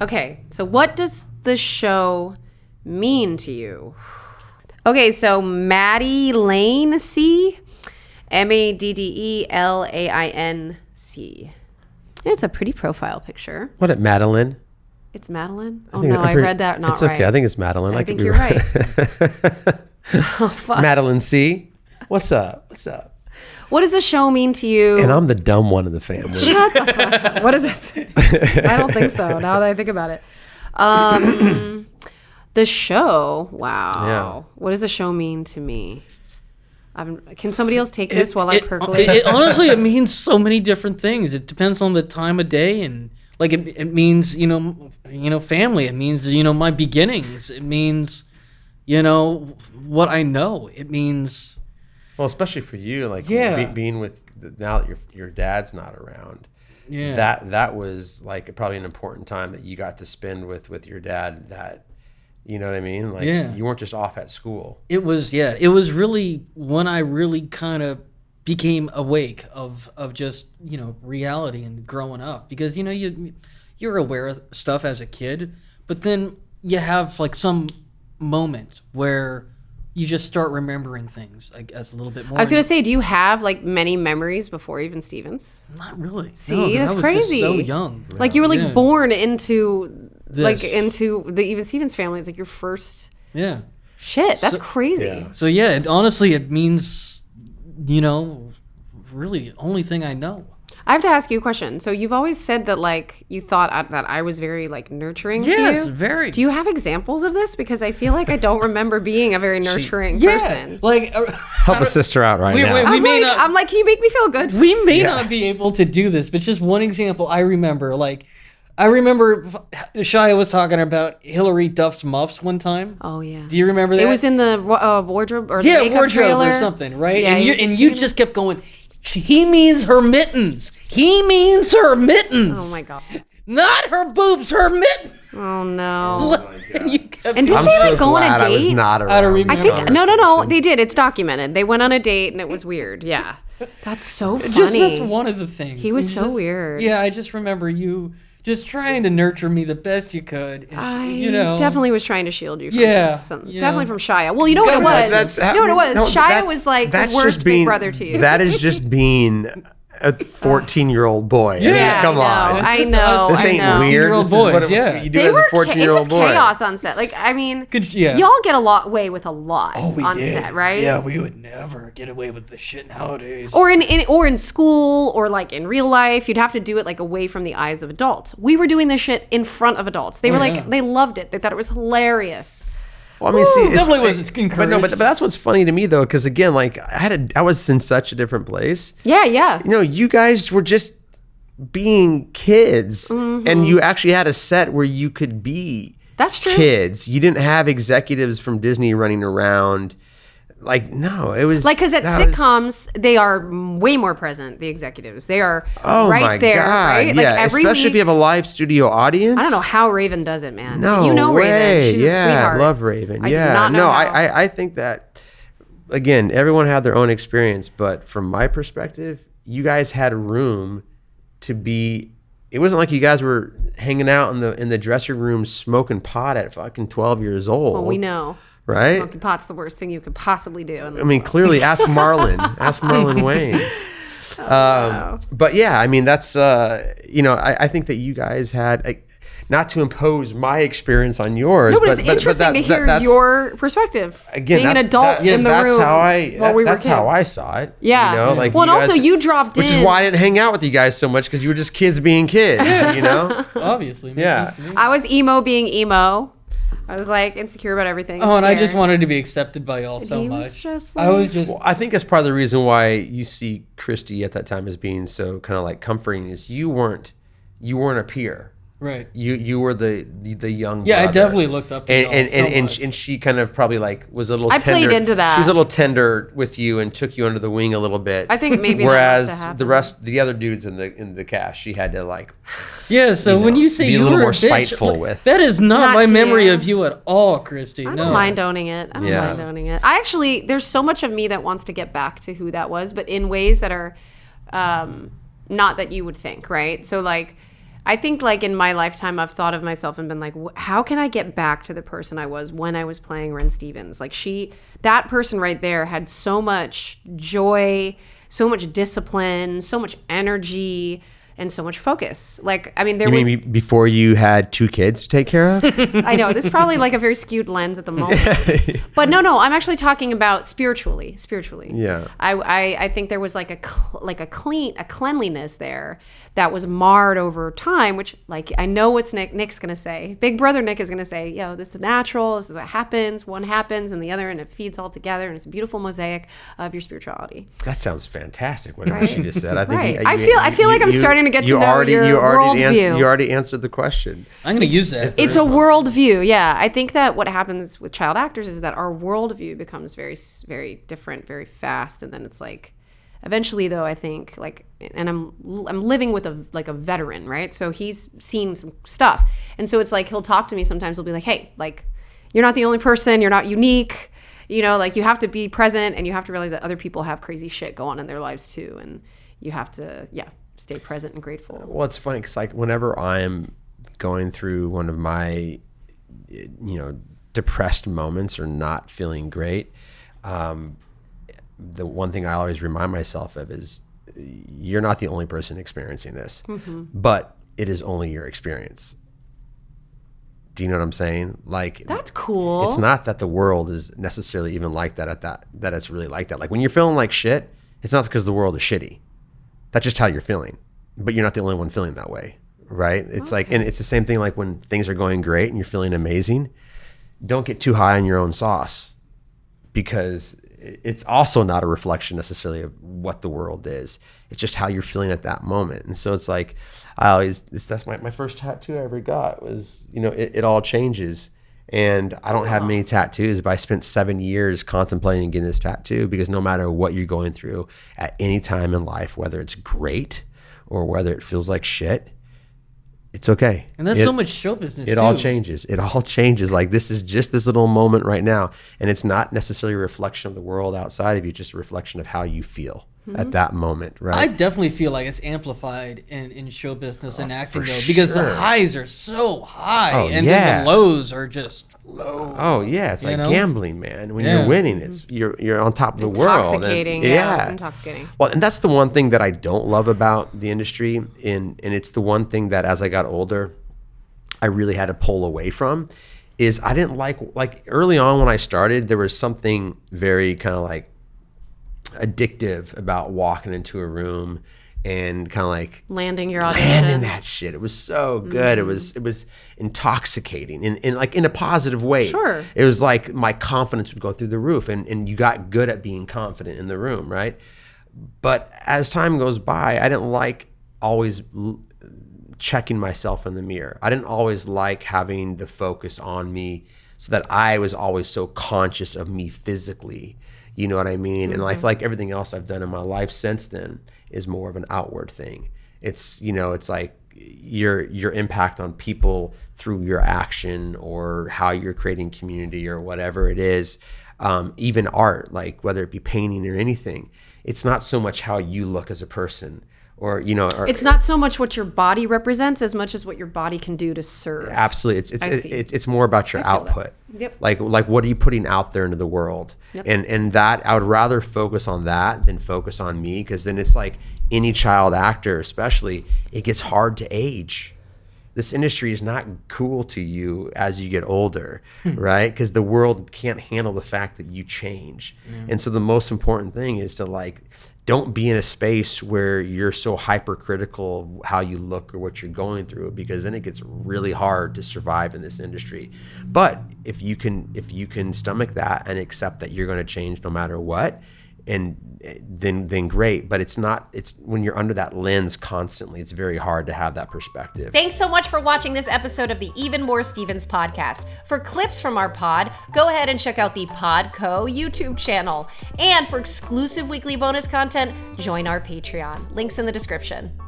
Okay, so what does the show mean to you? Okay, so Maddie Lane C, MADDELAINC. It's a pretty profile picture. What at Madeline? It's Madeline? Oh no, I read that not right. It's okay. I think it's Madeline. I think you're right. Oh, fuck. Madeline C. What's up? What's up? What does the show mean to you? And I'm the dumb one in the family. Shut the fuck up. What does that say? I don't think so, now that I think about it. The show, wow. Yeah. What does the show mean to me? Can somebody else take this while I percolate? Honestly, it means so many different things. It depends on the time of day, and like it means, family. It means, my beginnings. It means, what I know. It means... Well, especially for you, like being with, now that your dad's not around, that was like probably an important time that you got to spend with your dad. That, you know what I mean? Like you weren't just off at school. It was really when I really kind of became awake of just reality and growing up, because you're aware of stuff as a kid, but then you have like some moment where you just start remembering things, I guess, a little bit more. I was going to say, do you have like many memories before even Stevens? Not really. See, that's crazy. Just so young. Like you were like born into into the Even Stevens family. It's like your first shit. That's crazy. Yeah. So honestly, it means, really the only thing I know. I have to ask you a question. So you've always said that like you thought that I was very like nurturing to you. Yes, very. Do you have examples of this? Because I feel like I don't remember being a very nurturing person. Like help a sister out now. I'm like, can you make me feel good? We may not be able to do this, but just one example I remember. Like, I remember Shia was talking about Hilary Duff's muffs one time. Oh yeah. Do you remember that? It was in the wardrobe or the makeup wardrobe trailer or something, right? Yeah, and you just kept going. He means her mittens. He means her mittens. Oh my god. Not her boobs, her mittens. Oh no. Oh my god. And didn't they like go on a date? I was not around. I think no. They did. It's documented. They went on a date and it was weird. Yeah. That's so funny. That's one of the things. He was so weird. Yeah, I just remember you just trying to nurture me the best you could. And I definitely was trying to shield you from definitely from Shia. Well, what it was? Shia was like the worst big brother to you. That is just being a 14-year-old boy. Yeah, come on. I know. This ain't weird. This is what you do as a 14-year-old boy. It was chaos on set. Like, I mean, y'all get away with a lot on set, right? Yeah, we would never get away with this shit nowadays. Or in school, or like in real life, you'd have to do it like away from the eyes of adults. We were doing this shit in front of adults. They were they loved it. They thought it was hilarious. Well, I mean, see, definitely was encouraged. But that's what's funny to me though, because again, like I was in such a different place. Yeah. You guys were just being kids, and you actually had a set where you could be. That's true. Kids. You didn't have executives from Disney running around. Like, no, it was... Like, because at sitcoms, they are way more present, the executives. They are right there, right? Yeah, like every especially if you have a live studio audience. I don't know how Raven does it, man. No way. Raven. She's a sweetheart. I love Raven. I do not know how. I think that, again, everyone had their own experience, but from my perspective, you guys had room to be... It wasn't like you guys were hanging out in the dressing room smoking pot at fucking 12 years old. Well, we know. Right? Smoking pot's the worst thing you could possibly do. I mean, clearly, ask Marlon. Ask Marlon Wayans. Wow. But yeah, I mean, that's, I think that you guys had, not to impose my experience on yours. No, but it's interesting to hear your perspective. Again, being an adult in the room while we were kids. That's how I saw it. Yeah. Like well, and also you dropped in. Which is why I didn't hang out with you guys so much, because you were just kids being kids, Obviously. Yeah. I was emo being emo. I was like insecure about everything. And I just wanted to be accepted by y'all so much. Well, I think that's part of the reason why you see Christy at that time as being so kind of like comforting, is you weren't a peer. Right. You were the young brother. I definitely looked up to y'all and she kind of probably like was a little tender. I played into that. She was a little tender with you and took you under the wing a little bit. I think maybe whereas the other dudes in the cast, she had to like when you say be you a little were more bitch, spiteful with. That is not my memory of you at all, Christy. I don't mind owning it. I actually, there's so much of me that wants to get back to who that was, but in ways that are not that you would think, right? So like I think like in my lifetime, I've thought of myself and been like, how can I get back to the person I was when I was playing Ren Stevens? Like that person right there had so much joy, so much discipline, so much energy, and so much focus. Like, I mean, You mean before you had 2 kids to take care of? I know, this is probably like a very skewed lens at the moment. But no, I'm actually talking about spiritually. Yeah. I think there was like a cleanliness there that was marred over time, which like, I know what Nick's going to say. Big brother Nick is going to say, yo, this is natural. This is what happens. One happens and the other, and it feeds all together. And it's a beautiful mosaic of your spirituality. That sounds fantastic. Whatever she just said. I think I feel like I'm starting to get to know your worldview. You already answered the question. I'm going to use that. It's a worldview. Yeah. I think that what happens with child actors is that our worldview becomes very, very different, very fast. And then it's like, eventually though, I think like, and I'm living with a veteran, right? So he's seen some stuff. And so it's like, he'll talk to me sometimes. He'll be like, hey, like, you're not the only person. You're not unique. You know, like you have to be present and you have to realize that other people have crazy shit go on in their lives too. And you have to, stay present and grateful. Well, it's funny because like whenever I'm going through one of my, depressed moments or not feeling great, the one thing I always remind myself of is you're not the only person experiencing this, but it is only your experience. Do you know what I'm saying? Like, that's cool. It's not that the world is necessarily even like that that it's really like that. Like when you're feeling like shit, it's not because the world is shitty. That's just how you're feeling, but you're not the only one feeling that way, right? It's like, and it's the same thing like when things are going great and you're feeling amazing, don't get too high on your own sauce because it's also not a reflection necessarily of what the world is. It's just how you're feeling at that moment. And so it's like, that's my first tattoo I ever got was, it all changes. And I don't have many tattoos, but I spent 7 years contemplating getting this tattoo because no matter what you're going through at any time in life, whether it's great or whether it feels like shit, it's okay. And that's so much show business too. It all changes. It all changes. Like this is just this little moment right now. And it's not necessarily a reflection of the world outside of you, just a reflection of how you feel at that moment, right? I definitely feel like it's amplified in show business and acting though, because the highs are so high and then the lows are just low. Oh yeah, it's like gambling, man. When you're winning, it's you're on top of the world. Intoxicating. Well, and that's the one thing that I don't love about the industry, and it's the one thing that as I got older, I really had to pull away from. Is I didn't like early on when I started, there was something very kind of like addictive about walking into a room and kind of like landing your audition. Landing that shit. It was so good. It was intoxicating in like in a positive way. Sure. It was like my confidence would go through the roof and you got good at being confident in the room, right? But as time goes by, I didn't like always checking myself in the mirror. I didn't always like having the focus on me so that I was always so conscious of me physically. You know what I mean? And I feel like everything else I've done in my life since then is more of an outward thing. It's, it's like your impact on people through your action or how you're creating community or whatever it is. Even art, like whether it be painting or anything, it's not so much how you look as a person or it's not so much what your body represents as much as what your body can do to serve. Absolutely. It's more about your output. Yep. Like what are you putting out there into the world? Yep. And that I would rather focus on that than focus on me, because then it's like any child actor, especially, it gets hard to age. This industry is not cool to you as you get older, right? Because the world can't handle the fact that you change. And so the most important thing is to like, don't be in a space where you're so hypercritical of how you look or what you're going through, because then it gets really hard to survive in this industry. But if you can stomach that and accept that you're going to change no matter what, and then great. But it's when you're under that lens constantly, it's very hard to have that perspective. Thanks so much for watching this episode of the Even More Stevens podcast. For clips from our pod, go ahead and check out the PodCo YouTube channel. And for exclusive weekly bonus content, join our Patreon. Links in the description.